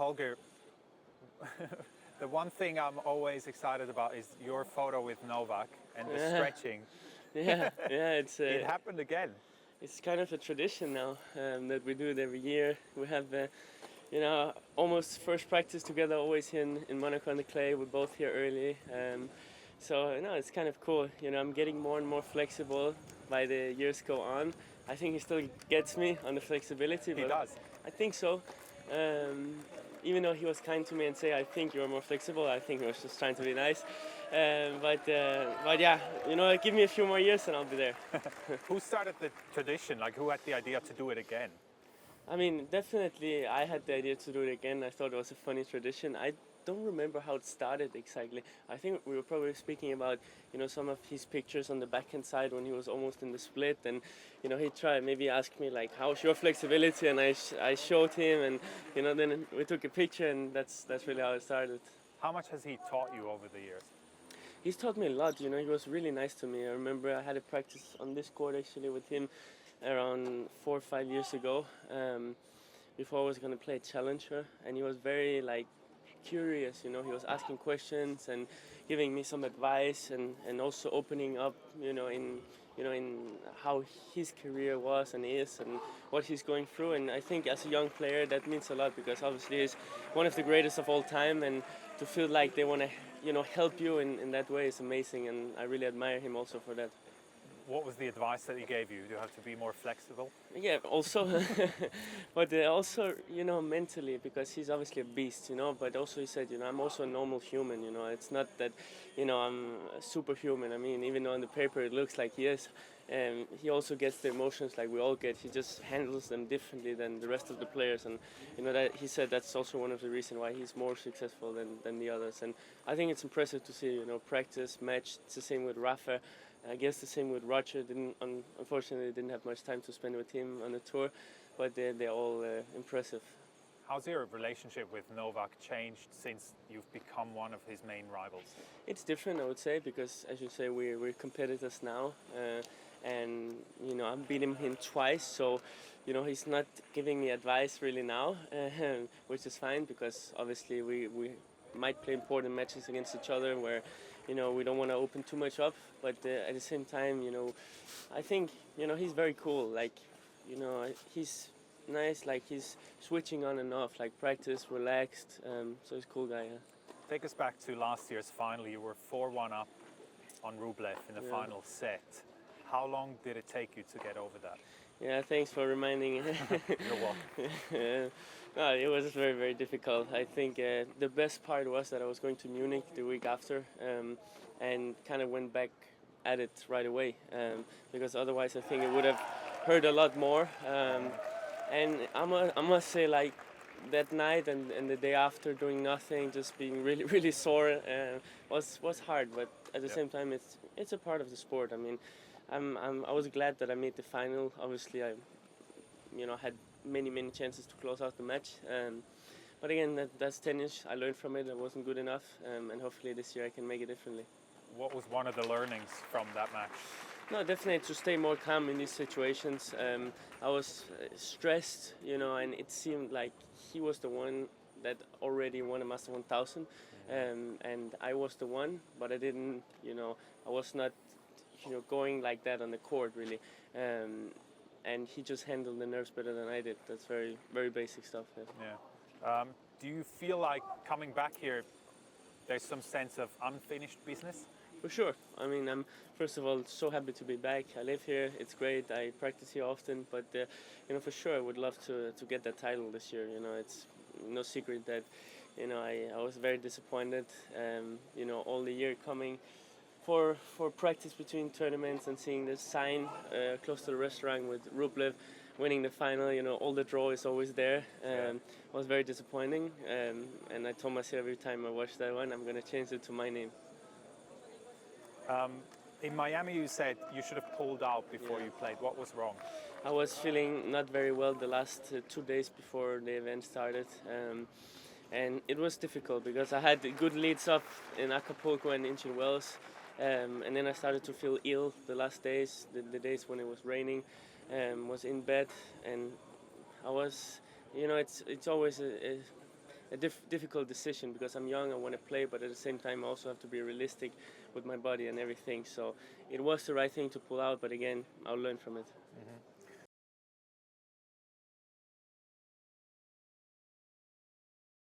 Holger, the one thing I'm always excited about is your photo with Novak and the stretching. Yeah, It happened again. it's kind of a tradition now that we do it every year. We have, almost first practice together always here in Monaco on the clay. We're both here early. It's kind of cool. I'm getting more and more flexible by the years go on. I think he still gets me on the flexibility. He does. I think so. Even though he was kind to me and say, I think you're more flexible, I think he was just trying to be nice. But yeah, give me a few more years and I'll be there. Who started the tradition? Like, who had the idea to do it again? I mean, definitely I had the idea to do it again. I thought it was a funny tradition. I don't remember how it started exactly. I think we were probably speaking about, some of his pictures on the backhand side when he was almost in the split, and he tried maybe asked me like, how's your flexibility, and I showed him, and then we took a picture, and that's really how it started. How much has he taught you over the years? He's taught me a lot. He was really nice to me. I remember I had a practice on this court actually with him around 4 or 5 years ago, before I was going to play a challenger, and he was very curious. He was asking questions and giving me some advice, and also opening up in how his career was and is and what he's going through. And I think as a young player that means a lot, because obviously he's one of the greatest of all time, and to feel like they want to help you in that way is amazing, and I really admire him also for that. What was the advice that he gave you? Do you have to be more flexible? Yeah, also, but also, mentally, because he's obviously a beast, but also he said, I'm also a normal human, it's not that, I'm a superhuman. I mean, even though on the paper it looks like he is, he also gets the emotions like we all get. He just handles them differently than the rest of the players, and, that he said that's also one of the reasons why he's more successful than the others. And I think it's impressive to see, practice, match. It's the same with Rafa. I guess the same with Roger. Unfortunately, didn't have much time to spend with him on the tour, but they're all impressive. How's your relationship with Novak changed since you've become one of his main rivals? It's different, I would say, because as you say, we're competitors now, and I've beaten him twice, so he's not giving me advice really now, which is fine, because obviously we might play important matches against each other where we don't want to open too much up, but at the same time, I think, he's very cool. Like, he's nice, like he's switching on and off, like practice, relaxed, so he's a cool guy, yeah. Take us back to last year's final. You were 4-1 up on Rublev in the final set. How long did it take you to get over that? Yeah, thanks for reminding. You're welcome. No, it was very, very difficult. I think the best part was that I was going to Munich the week after, and kind of went back at it right away, because otherwise I think it would have hurt a lot more. And I must say, like, that night and the day after, doing nothing, just being really, really sore, was hard. But at the same time, it's a part of the sport. I mean, I was glad that I made the final. Obviously, I had many chances to close out the match. But again, that's tennis. I learned from it. I wasn't good enough, and hopefully this year I can make it differently. What was one of the learnings from that match? No, definitely to stay more calm in these situations. I was stressed, and it seemed like he was the one that already won a Master 1000, and I was the one, but I didn't, I was not, going like that on the court really. And he just handled the nerves better than I did. That's very, very basic stuff. Yeah. Do you feel like coming back here, there's some sense of unfinished business? For sure. I mean, I'm first of all so happy to be back. I live here. It's great. I practice here often. But for sure, I would love to get that title this year. It's no secret that I was very disappointed. All the year coming for practice between tournaments and seeing the sign close to the restaurant with Rublev winning the final, all the draw is always there. Was very disappointing, and I told myself every time I watch that one, I'm going to change it to my name. In Miami, you said you should have pulled out before you played. What was wrong? I was feeling not very well the last 2 days before the event started. And it was difficult because I had good leads up in Acapulco and Indian Wells. And then I started to feel ill the last days, the days when it was raining, was in bed. And I was, it's always a difficult decision because I'm young, I want to play, but at the same time I also have to be realistic with my body and everything. So it was the right thing to pull out, but again, I'll learn from it. Mm-hmm.